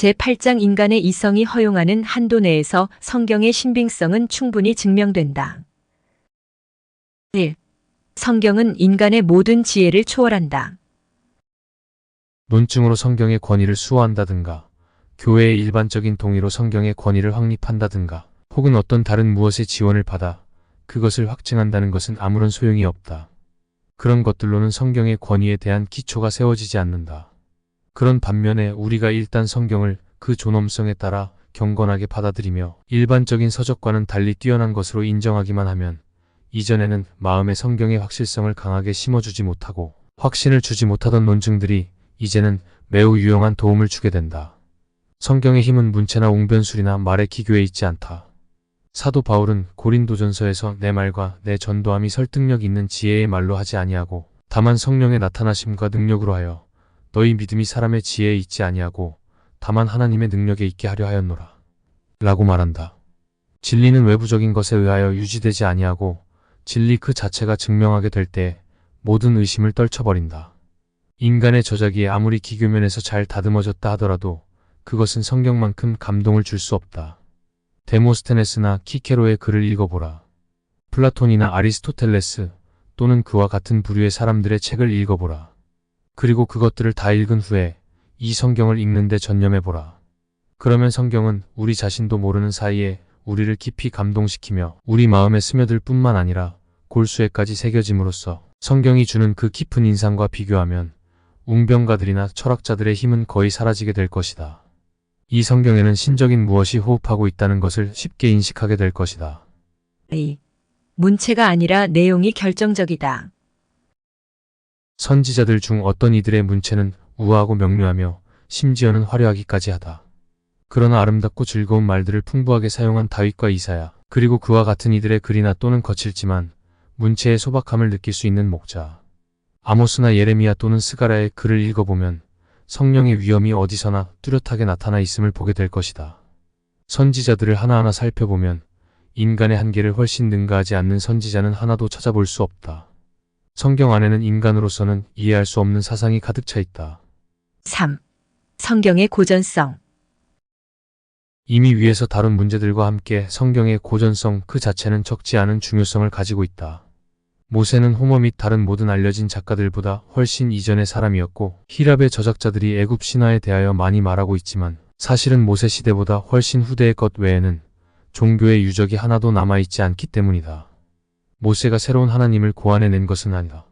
제8장 인간의 이성이 허용하는 한도 내에서 성경의 신빙성은 충분히 증명된다. 1. 성경은 인간의 모든 지혜를 초월한다. 논증으로 성경의 권위를 수호한다든가, 교회의 일반적인 동의로 성경의 권위를 확립한다든가, 혹은 어떤 다른 무엇의 지원을 받아 그것을 확증한다는 것은 아무런 소용이 없다. 그런 것들로는 성경의 권위에 대한 기초가 세워지지 않는다. 그런 반면에 우리가 일단 성경을 그 존엄성에 따라 경건하게 받아들이며 일반적인 서적과는 달리 뛰어난 것으로 인정하기만 하면 이전에는 마음의 성경의 확실성을 강하게 심어주지 못하고 확신을 주지 못하던 논증들이 이제는 매우 유용한 도움을 주게 된다. 성경의 힘은 문체나 웅변술이나 말의 기교에 있지 않다. 사도 바울은 고린도전서에서 내 말과 내 전도함이 설득력 있는 지혜의 말로 하지 아니하고 다만 성령의 나타나심과 능력으로 하여 너희 믿음이 사람의 지혜에 있지 아니하고 다만 하나님의 능력에 있게 하려 하였노라 라고 말한다. 진리는 외부적인 것에 의하여 유지되지 아니하고 진리 그 자체가 증명하게 될 때 모든 의심을 떨쳐버린다. 인간의 저작이 아무리 기교면에서 잘 다듬어졌다 하더라도 그것은 성경만큼 감동을 줄 수 없다. 데모스테네스나 키케로의 글을 읽어보라. 플라톤이나 아리스토텔레스 또는 그와 같은 부류의 사람들의 책을 읽어보라. 그리고 그것들을 다 읽은 후에 이 성경을 읽는데 전념해보라. 그러면 성경은 우리 자신도 모르는 사이에 우리를 깊이 감동시키며 우리 마음에 스며들 뿐만 아니라 골수에까지 새겨짐으로써 성경이 주는 그 깊은 인상과 비교하면 웅변가들이나 철학자들의 힘은 거의 사라지게 될 것이다. 이 성경에는 신적인 무엇이 호흡하고 있다는 것을 쉽게 인식하게 될 것이다. 2. 문체가 아니라 내용이 결정적이다. 선지자들 중 어떤 이들의 문체는 우아하고 명료하며 심지어는 화려하기까지 하다. 그러나 아름답고 즐거운 말들을 풍부하게 사용한 다윗과 이사야, 그리고 그와 같은 이들의 글이나 또는 거칠지만 문체의 소박함을 느낄 수 있는 목자, 아모스나 예레미야 또는 스가랴의 글을 읽어보면 성령의 위엄이 어디서나 뚜렷하게 나타나 있음을 보게 될 것이다. 선지자들을 하나하나 살펴보면 인간의 한계를 훨씬 능가하지 않는 선지자는 하나도 찾아볼 수 없다. 성경 안에는 인간으로서는 이해할 수 없는 사상이 가득 차 있다. 3. 성경의 고전성. 이미 위에서 다룬 문제들과 함께 성경의 고전성 그 자체는 적지 않은 중요성을 가지고 있다. 모세는 호머 및 다른 모든 알려진 작가들보다 훨씬 이전의 사람이었고 히랍의 저작자들이 애굽 신화에 대하여 많이 말하고 있지만 사실은 모세 시대보다 훨씬 후대의 것 외에는 종교의 유적이 하나도 남아있지 않기 때문이다. 모세가 새로운 하나님을 고안해낸 것은 아니다.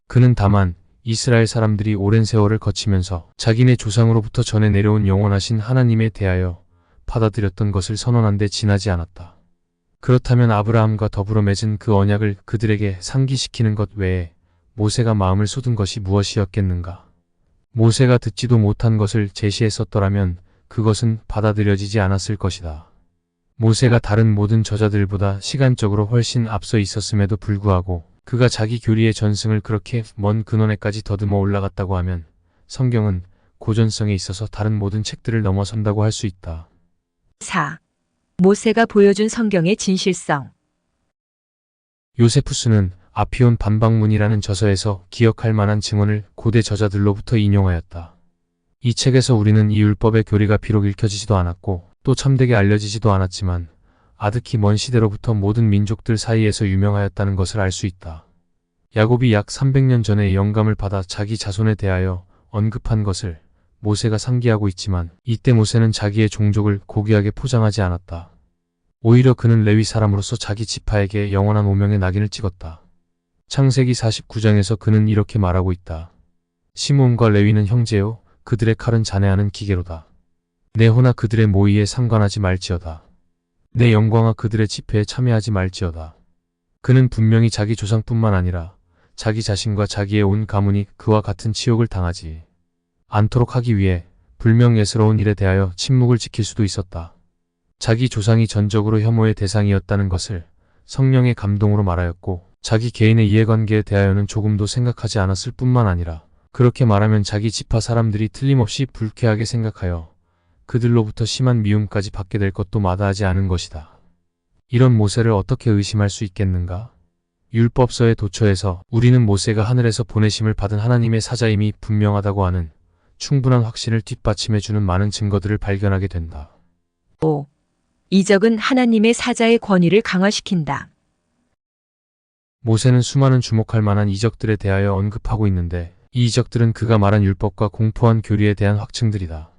그는 다만 이스라엘 사람들이 오랜 세월을 거치면서 자기네 조상으로부터 전해 내려온 영원하신 하나님에 대하여 받아들였던 것을 선언한 데 지나지 않았다. 그렇다면 아브라함과 더불어 맺은 그 언약을 그들에게 상기시키는 것 외에 모세가 마음을 쏟은 것이 무엇이었겠는가? 모세가 듣지도 못한 것을 제시했었더라면 그것은 받아들여지지 않았을 것이다. 모세가 다른 모든 저자들보다 시간적으로 훨씬 앞서 있었음에도 불구하고 그가 자기 교리의 전승을 그렇게 먼 근원에까지 더듬어 올라갔다고 하면 성경은 고전성에 있어서 다른 모든 책들을 넘어선다고 할 수 있다. 4. 모세가 보여준 성경의 진실성. 요세푸스는 아피온 반박문이라는 저서에서 기억할 만한 증언을 고대 저자들로부터 인용하였다. 이 책에서 우리는 이 율법의 교리가 비록 읽혀지지도 않았고 또 참되게 알려지지도 않았지만 아득히 먼 시대로부터 모든 민족들 사이에서 유명하였다는 것을 알 수 있다. 야곱이 약 300년 전에 영감을 받아 자기 자손에 대하여 언급한 것을 모세가 상기하고 있지만 이때 모세는 자기의 종족을 고귀하게 포장하지 않았다. 오히려 그는 레위 사람으로서 자기 지파에게 영원한 오명의 낙인을 찍었다. 창세기 49장에서 그는 이렇게 말하고 있다. 시몬과 레위는 형제요, 그들의 칼은 잔해하는 기계로다. 내 호나 그들의 모의에 상관하지 말지어다. 내 영광아 그들의 집회에 참여하지 말지어다. 그는 분명히 자기 조상뿐만 아니라 자기 자신과 자기의 온 가문이 그와 같은 치욕을 당하지 않도록 하기 위해 불명예스러운 일에 대하여 침묵을 지킬 수도 있었다. 자기 조상이 전적으로 혐오의 대상이었다는 것을 성령의 감동으로 말하였고 자기 개인의 이해관계에 대하여는 조금도 생각하지 않았을 뿐만 아니라 그렇게 말하면 자기 지파 사람들이 틀림없이 불쾌하게 생각하여 그들로부터 심한 미움까지 받게 될 것도 마다하지 않은 것이다. 이런 모세를 어떻게 의심할 수 있겠는가? 율법서의 도처에서 우리는 모세가 하늘에서 보내심을 받은 하나님의 사자임이 분명하다고 하는 충분한 확신을 뒷받침해주는 많은 증거들을 발견하게 된다. 5. 이적은 하나님의 사자의 권위를 강화시킨다. 모세는 수많은 주목할 만한 이적들에 대하여 언급하고 있는데 이 이적들은 그가 말한 율법과 공포한 교리에 대한 확증들이다.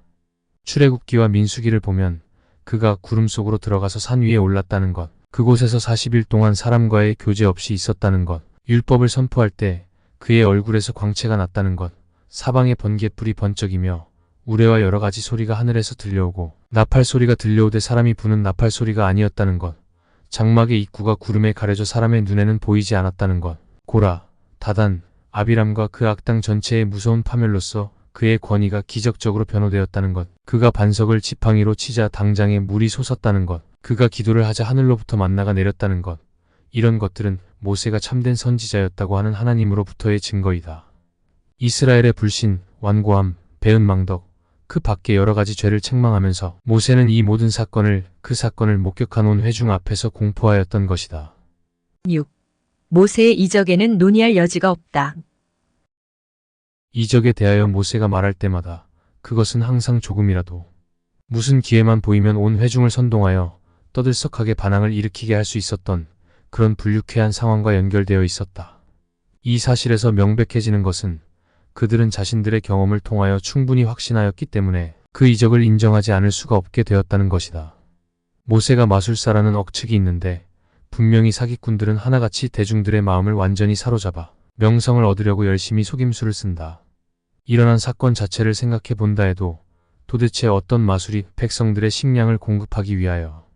출애굽기와 민수기를 보면 그가 구름 속으로 들어가서 산 위에 올랐다는 것, 그곳에서 40일 동안 사람과의 교제 없이 있었다는 것, 율법을 선포할 때 그의 얼굴에서 광채가 났다는 것, 사방에 번갯불이 번쩍이며 우레와 여러 가지 소리가 하늘에서 들려오고 나팔 소리가 들려오되 사람이 부는 나팔 소리가 아니었다는 것, 장막의 입구가 구름에 가려져 사람의 눈에는 보이지 않았다는 것, 고라, 다단, 아비람과 그 악당 전체의 무서운 파멸로서 그의 권위가 기적적으로 변호되었다는 것, 그가 반석을 지팡이로 치자 당장에 물이 솟았다는 것, 그가 기도를 하자 하늘로부터 만나가 내렸다는 것, 이런 것들은 모세가 참된 선지자였다고 하는 하나님으로부터의 증거이다. 이스라엘의 불신, 완고함, 배은망덕, 그 밖에 여러 가지 죄를 책망하면서 모세는 이 모든 사건을 그 사건을 목격한 온 회중 앞에서 공포하였던 것이다. 6. 모세의 이적에는 논의할 여지가 없다. 이적에 대하여 모세가 말할 때마다 그것은 항상 조금이라도 무슨 기회만 보이면 온 회중을 선동하여 떠들썩하게 반항을 일으키게 할 수 있었던 그런 불유쾌한 상황과 연결되어 있었다. 이 사실에서 명백해지는 것은 그들은 자신들의 경험을 통하여 충분히 확신하였기 때문에 그 이적을 인정하지 않을 수가 없게 되었다는 것이다. 모세가 마술사라는 억측이 있는데 분명히 사기꾼들은 하나같이 대중들의 마음을 완전히 사로잡아 명성을 얻으려고 열심히 속임수를 쓴다. 일어난 사건 자체를 생각해 본다 해도 도대체 어떤 마술이 백성들의 식량을 공급하기 위하여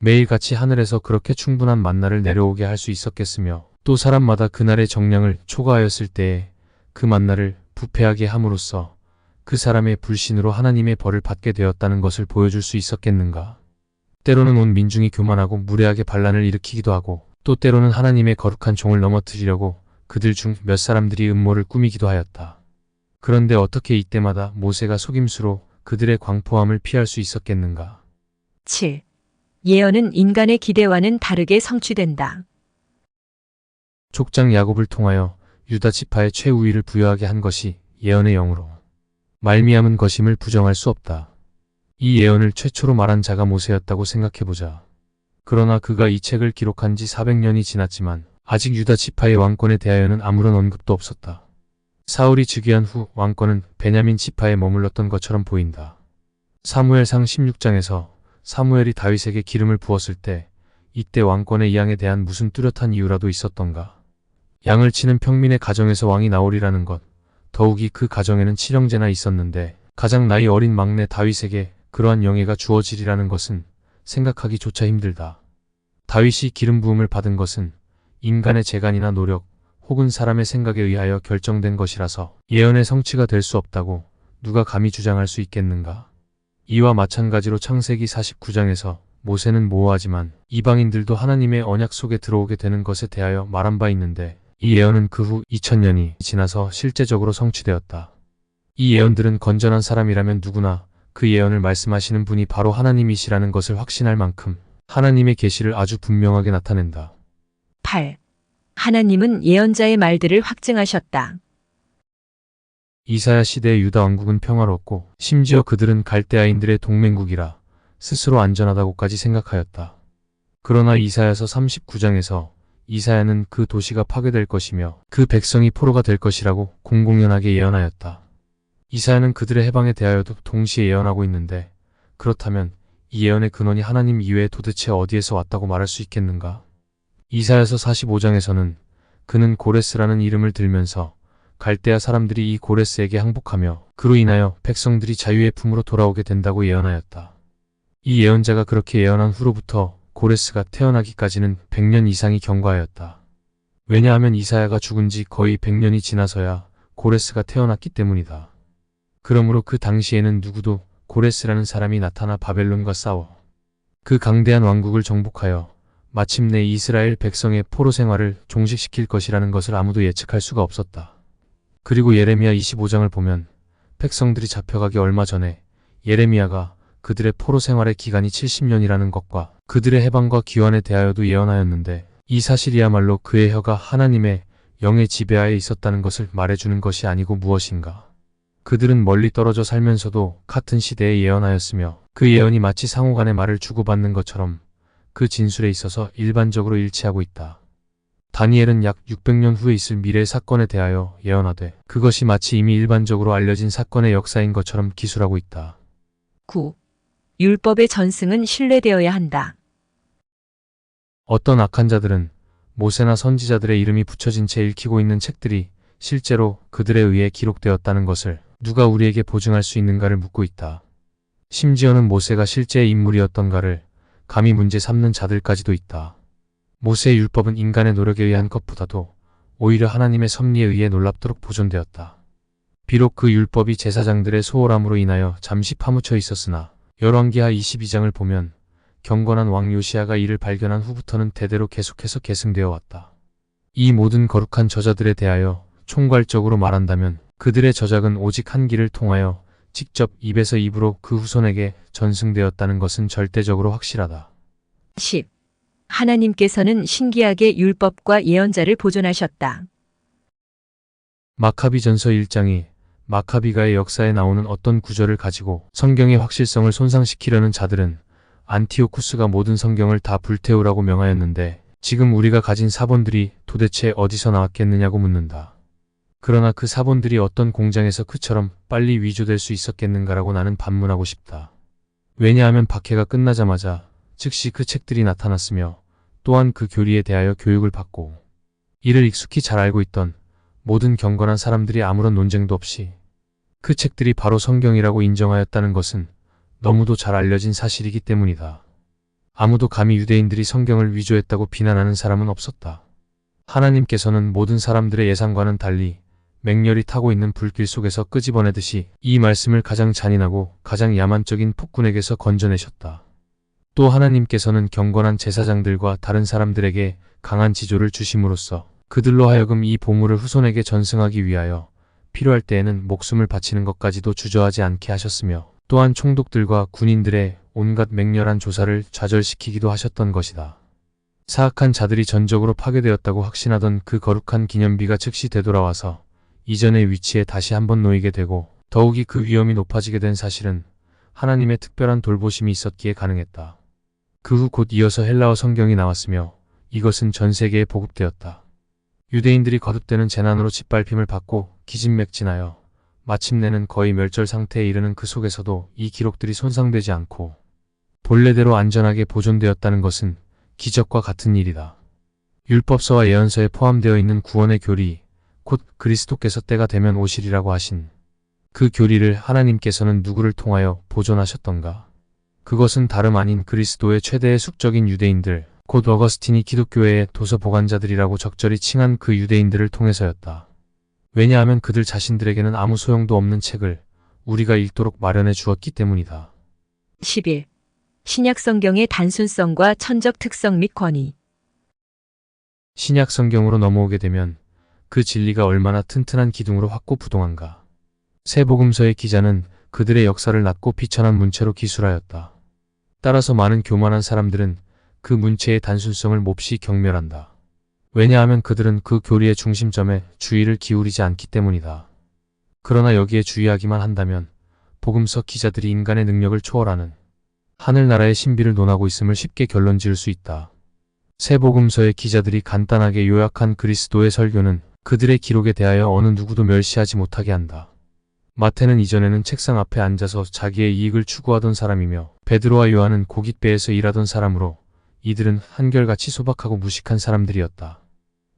매일같이 하늘에서 그렇게 충분한 만나를 내려오게 할 수 있었겠으며 또 사람마다 그날의 정량을 초과하였을 때에 그 만나를 부패하게 함으로써 그 사람의 불신으로 하나님의 벌을 받게 되었다는 것을 보여줄 수 있었겠는가. 때로는 온 민중이 교만하고 무례하게 반란을 일으키기도 하고 또 때로는 하나님의 거룩한 종을 넘어뜨리려고 그들 중 몇 사람들이 음모를 꾸미기도 하였다. 그런데 어떻게 이때마다 모세가 속임수로 그들의 광포함을 피할 수 있었겠는가. 7. 예언은 인간의 기대와는 다르게 성취된다. 족장 야곱을 통하여 유다 지파에 최우위를 부여하게 한 것이 예언의 영으로 말미암은 것임을 부정할 수 없다. 이 예언을 최초로 말한 자가 모세였다고 생각해보자. 그러나 그가 이 책을 기록한 지 400년이 지났지만 아직 유다 지파의 왕권에 대하여는 아무런 언급도 없었다. 사울이 즉위한 후 왕권은 베냐민 지파에 머물렀던 것처럼 보인다. 사무엘상 16장에서 사무엘이 다윗에게 기름을 부었을 때 이때 왕권의 이양에 대한 무슨 뚜렷한 이유라도 있었던가. 양을 치는 평민의 가정에서 왕이 나오리라는 것, 더욱이 그 가정에는 칠형제나 있었는데 가장 나이 어린 막내 다윗에게 그러한 영예가 주어지리라는 것은 생각하기조차 힘들다. 다윗이 기름 부음을 받은 것은 인간의 재간이나 노력 혹은 사람의 생각에 의하여 결정된 것이라서 예언의 성취가 될 수 없다고 누가 감히 주장할 수 있겠는가. 이와 마찬가지로 창세기 49장에서 모세는 모호하지만 이방인들도 하나님의 언약 속에 들어오게 되는 것에 대하여 말한 바 있는데 이 예언은 그 후 2000년이 지나서 실제적으로 성취되었다. 이 예언들은 건전한 사람이라면 누구나 그 예언을 말씀하시는 분이 바로 하나님이시라는 것을 확신할 만큼 하나님의 계시를 아주 분명하게 나타낸다. 8. 하나님은 예언자의 말들을 확증하셨다. 이사야 시대의 유다 왕국은 평화롭고 심지어 그들은 갈대아인들의 동맹국이라 스스로 안전하다고까지 생각하였다. 그러나 이사야서 39장에서 이사야는 그 도시가 파괴될 것이며 그 백성이 포로가 될 것이라고 공공연하게 예언하였다. 이사야는 그들의 해방에 대하여도 동시에 예언하고 있는데 그렇다면 이 예언의 근원이 하나님 이외에 도대체 어디에서 왔다고 말할 수 있겠는가? 이사야서 45장에서는 그는 고레스라는 이름을 들면서 갈대아 사람들이 이 고레스에게 항복하며 그로 인하여 백성들이 자유의 품으로 돌아오게 된다고 예언하였다. 이 예언자가 그렇게 예언한 후로부터 고레스가 태어나기까지는 100년 이상이 경과하였다. 왜냐하면 이사야가 죽은 지 거의 100년이 지나서야 고레스가 태어났기 때문이다. 그러므로 그 당시에는 누구도 고레스라는 사람이 나타나 바벨론과 싸워 그 강대한 왕국을 정복하여 마침내 이스라엘 백성의 포로 생활을 종식시킬 것이라는 것을 아무도 예측할 수가 없었다. 그리고 예레미야 25장을 보면 백성들이 잡혀가기 얼마 전에 예레미야가 그들의 포로 생활의 기간이 70년이라는 것과 그들의 해방과 귀환에 대하여도 예언하였는데 이 사실이야말로 그의 혀가 하나님의 영의 지배하에 있었다는 것을 말해주는 것이 아니고 무엇인가. 그들은 멀리 떨어져 살면서도 같은 시대에 예언하였으며 그 예언이 마치 상호간의 말을 주고받는 것처럼 그 진술에 있어서 일반적으로 일치하고 있다. 다니엘은 약 600년 후에 있을 미래의 사건에 대하여 예언하되 그것이 마치 이미 일반적으로 알려진 사건의 역사인 것처럼 기술하고 있다. 9. 율법의 전승은 신뢰되어야 한다. 어떤 악한 자들은 모세나 선지자들의 이름이 붙여진 채 읽히고 있는 책들이 실제로 그들에 의해 기록되었다는 것을 누가 우리에게 보증할 수 있는가를 묻고 있다. 심지어는 모세가 실제의 인물이었던가를 감히 문제 삼는 자들까지도 있다. 모세의 율법은 인간의 노력에 의한 것보다도 오히려 하나님의 섭리에 의해 놀랍도록 보존되었다. 비록 그 율법이 제사장들의 소홀함으로 인하여 잠시 파묻혀 있었으나 열왕기하 22장을 보면 경건한 왕 요시야가 이를 발견한 후부터는 대대로 계속해서 계승되어 왔다. 이 모든 거룩한 저자들에 대하여 총괄적으로 말한다면 그들의 저작은 오직 한 길을 통하여 직접 입에서 입으로 그 후손에게 전승되었다는 것은 절대적으로 확실하다. 10. 하나님께서는 신기하게 율법과 예언자를 보존하셨다. 마카비전서 1장이 마카비가의 역사에 나오는 어떤 구절을 가지고 성경의 확실성을 손상시키려는 자들은 안티오쿠스가 모든 성경을 다 불태우라고 명하였는데 지금 우리가 가진 사본들이 도대체 어디서 나왔겠느냐고 묻는다. 그러나 그 사본들이 어떤 공장에서 그처럼 빨리 위조될 수 있었겠는가라고 나는 반문하고 싶다. 왜냐하면 박해가 끝나자마자 즉시 그 책들이 나타났으며 또한 그 교리에 대하여 교육을 받고 이를 익숙히 잘 알고 있던 모든 경건한 사람들이 아무런 논쟁도 없이 그 책들이 바로 성경이라고 인정하였다는 것은 너무도 잘 알려진 사실이기 때문이다. 아무도 감히 유대인들이 성경을 위조했다고 비난하는 사람은 없었다. 하나님께서는 모든 사람들의 예상과는 달리 맹렬히 타고 있는 불길 속에서 끄집어내듯이 이 말씀을 가장 잔인하고 가장 야만적인 폭군에게서 건져내셨다. 또 하나님께서는 경건한 제사장들과 다른 사람들에게 강한 지조를 주심으로써 그들로 하여금 이 보물을 후손에게 전승하기 위하여 필요할 때에는 목숨을 바치는 것까지도 주저하지 않게 하셨으며 또한 총독들과 군인들의 온갖 맹렬한 조사를 좌절시키기도 하셨던 것이다. 사악한 자들이 전적으로 파괴되었다고 확신하던 그 거룩한 기념비가 즉시 되돌아와서 이전의 위치에 다시 한번 놓이게 되고 더욱이 그 위험이 높아지게 된 사실은 하나님의 특별한 돌보심이 있었기에 가능했다. 그 후 곧 이어서 헬라어 성경이 나왔으며 이것은 전 세계에 보급되었다. 유대인들이 거듭되는 재난으로 짓밟힘을 받고 기진맥진하여 마침내는 거의 멸절 상태에 이르는 그 속에서도 이 기록들이 손상되지 않고 본래대로 안전하게 보존되었다는 것은 기적과 같은 일이다. 율법서와 예언서에 포함되어 있는 구원의 교리, 곧 그리스도께서 때가 되면 오시리라고 하신 그 교리를 하나님께서는 누구를 통하여 보존하셨던가? 그것은 다름 아닌 그리스도의 최대의 숙적인 유대인들, 곧 어거스틴이 기독교회의 도서 보관자들이라고 적절히 칭한 그 유대인들을 통해서였다. 왜냐하면 그들 자신들에게는 아무 소용도 없는 책을 우리가 읽도록 마련해 주었기 때문이다. 11. 신약 성경의 단순성과 천적 특성 및 권위. 신약 성경으로 넘어오게 되면 그 진리가 얼마나 튼튼한 기둥으로 확고부동한가. 새 복음서의 기자는 그들의 역사를 낮고 비천한 문체로 기술하였다. 따라서 많은 교만한 사람들은 그 문체의 단순성을 몹시 경멸한다. 왜냐하면 그들은 그 교리의 중심점에 주의를 기울이지 않기 때문이다. 그러나 여기에 주의하기만 한다면 복음서 기자들이 인간의 능력을 초월하는 하늘나라의 신비를 논하고 있음을 쉽게 결론 지을 수 있다. 새 복음서의 기자들이 간단하게 요약한 그리스도의 설교는 그들의 기록에 대하여 어느 누구도 멸시하지 못하게 한다. 마태는 이전에는 책상 앞에 앉아서 자기의 이익을 추구하던 사람이며 베드로와 요한은 고깃배에서 일하던 사람으로 이들은 한결같이 소박하고 무식한 사람들이었다.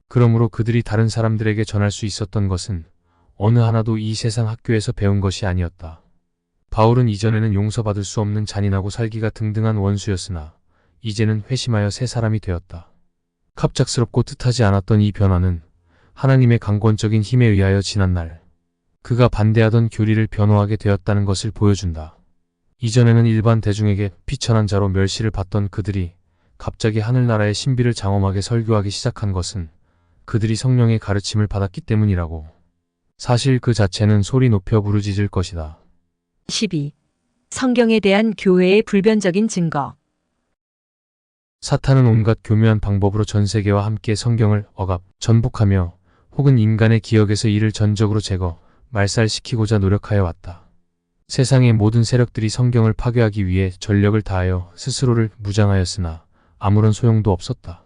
그러므로 그들이 다른 사람들에게 전할 수 있었던 것은 어느 하나도 이 세상 학교에서 배운 것이 아니었다. 바울은 이전에는 용서받을 수 없는 잔인하고 살기가 등등한 원수였으나 이제는 회심하여 새 사람이 되었다. 갑작스럽고 뜻하지 않았던 이 변화는 하나님의 강권적인 힘에 의하여 지난날 그가 반대하던 교리를 변호하게 되었다는 것을 보여준다. 이전에는 일반 대중에게 비천한 자로 멸시를 받던 그들이 갑자기 하늘나라의 신비를 장엄하게 설교하기 시작한 것은 그들이 성령의 가르침을 받았기 때문이라고. 사실 그 자체는 소리 높여 부르짖을 것이다. 12. 성경에 대한 교회의 불변적인 증거. 사탄은 온갖 교묘한 방법으로 전 세계와 함께 성경을 억압, 전복하며 혹은 인간의 기억에서 이를 전적으로 제거, 말살시키고자 노력하여 왔다. 세상의 모든 세력들이 성경을 파괴하기 위해 전력을 다하여 스스로를 무장하였으나 아무런 소용도 없었다.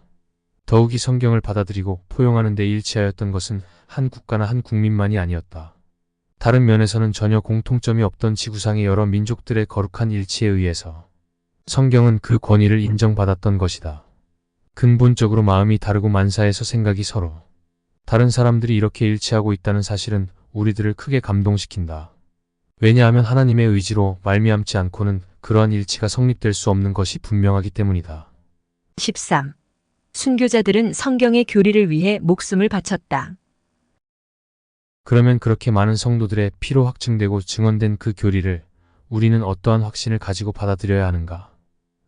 더욱이 성경을 받아들이고 포용하는 데 일치하였던 것은 한 국가나 한 국민만이 아니었다. 다른 면에서는 전혀 공통점이 없던 지구상의 여러 민족들의 거룩한 일치에 의해서 성경은 그 권위를 인정받았던 것이다. 근본적으로 마음이 다르고 만사에서 생각이 서로 다른 사람들이 이렇게 일치하고 있다는 사실은 우리들을 크게 감동시킨다. 왜냐하면 하나님의 의지로 말미암지 않고는 그러한 일치가 성립될 수 없는 것이 분명하기 때문이다. 13. 순교자들은 성경의 교리를 위해 목숨을 바쳤다. 그러면 그렇게 많은 성도들의 피로 확증되고 증언된 그 교리를 우리는 어떠한 확신을 가지고 받아들여야 하는가?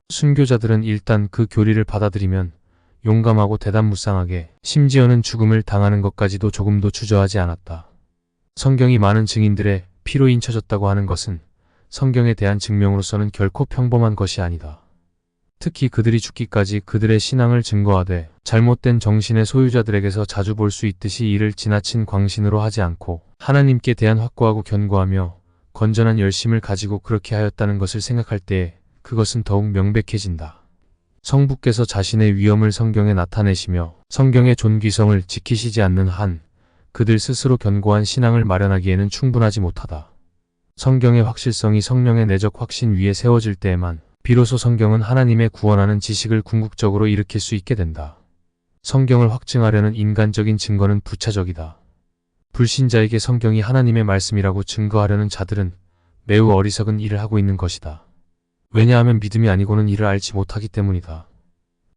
순교자들은 일단 그 교리를 받아들이면 용감하고 대담무쌍하게 심지어는 죽음을 당하는 것까지도 조금도 주저하지 않았다. 성경이 많은 증인들의 피로 인쳐졌다고 하는 것은 성경에 대한 증명으로서는 결코 평범한 것이 아니다. 특히 그들이 죽기까지 그들의 신앙을 증거하되 잘못된 정신의 소유자들에게서 자주 볼 수 있듯이 이를 지나친 광신으로 하지 않고 하나님께 대한 확고하고 견고하며 건전한 열심을 가지고 그렇게 하였다는 것을 생각할 때에 그것은 더욱 명백해진다. 성부께서 자신의 위엄을 성경에 나타내시며 성경의 존귀성을 지키시지 않는 한 그들 스스로 견고한 신앙을 마련하기에는 충분하지 못하다. 성경의 확실성이 성령의 내적 확신 위에 세워질 때에만 비로소 성경은 하나님의 구원하는 지식을 궁극적으로 일으킬 수 있게 된다. 성경을 확증하려는 인간적인 증거는 부차적이다. 불신자에게 성경이 하나님의 말씀이라고 증거하려는 자들은 매우 어리석은 일을 하고 있는 것이다. 왜냐하면 믿음이 아니고는 이를 알지 못하기 때문이다.